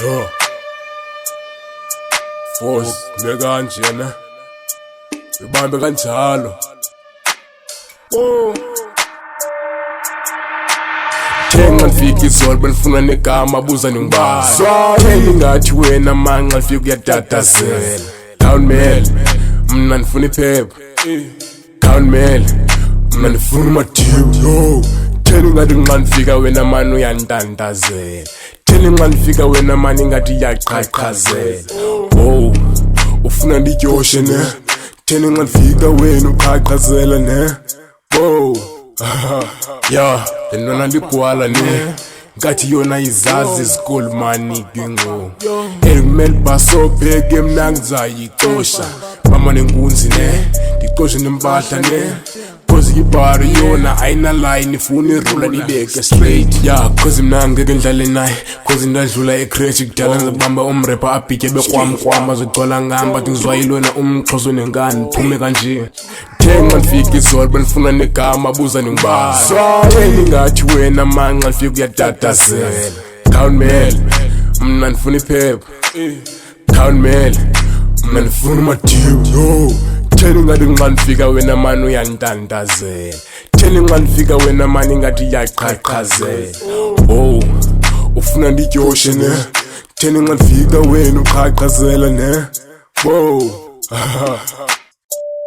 Yo Force nekanjena ibambe kanjalo Thenga ngifika izolo benifuna negama buza ningibani Swahili ngathi wena manqa ngifika uyatatazela Down mail mina nifuna iphepha Down mail mina nifuna umathiyo Tell ngathi ngiqanifika wena mani uyandandazela Tell ngiqanifika wena mani ngathi iyaqhaqhazela Oh ufuna ndityoshe ne Tell ngiqanifika wena uqhaqhazela ne Oh yeah lentwana ligwala ne ngathi yona izazi school money bingo Ekumele basobheke mina ngizayixosha mama nenkunzi ne ndixoshe nempahla ne Cause ibhari yona ayina line ifuna irula nibeke straight yeah cause mina ngeke ndlale naye cause ndadlula ecrash kudala ngibamba umrapper abhitye bekwamkwama zigcwala ngamba bathi ngizwayile wena umxhoso nengane phume kanje Thenga ngifika izolo benifuna negama buza ningibani Swahili ngathi wena manqa ngifika uyatatazela Down mail mina nifuna iphepha Down mail mina nifuna umathiyo Tell ngathi ngiqanifika wena mani uyandandazela Tell ngiqanifika wena mani ngathi iyaqhaqhazela Oh ufuna ndityoshe ne Tell ngiqanifika wena uqhaqhazela ne Wow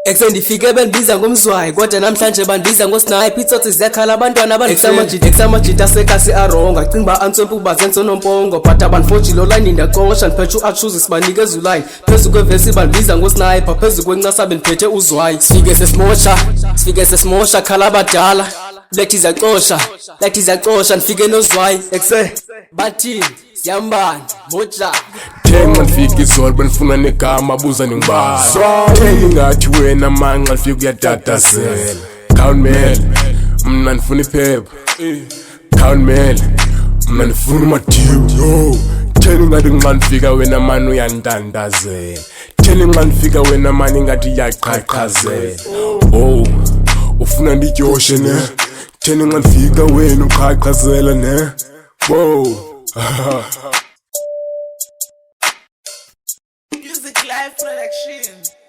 Eksendifike bendibiza ngomzwayi kodwa namhlanje bandibiza ngosnipe itsotsi ziyakhala abantwana abanexamajita sekasi aronga cinga answempu bazensonompongo but abanfojile online ndaqosha ndiphethe uachuze sibanikeza uline phezu kwevesi bandibiza ngosniper phezu kwencasa bendiphethe uzwayi sifike sesimosha khala abadala lethi zacosha ndifike nozwayi bathini siyambani moja Thenga ngifika izolo benifuna negama buza ningibani Swahili ngathi wena manqa ngifika uyatatazela Down mail mina nifuna iphepha Down mail mina nifuna umathiyo Tell ngathi ngiqanifika wena mani uyandandazela Tell ngiqanifika wena mani ngathi iyaqhaqhazela Oh ufuna ndityoshe ne Tell ngiqanifika wena uqhaqhazela ne Wow Music Live Production.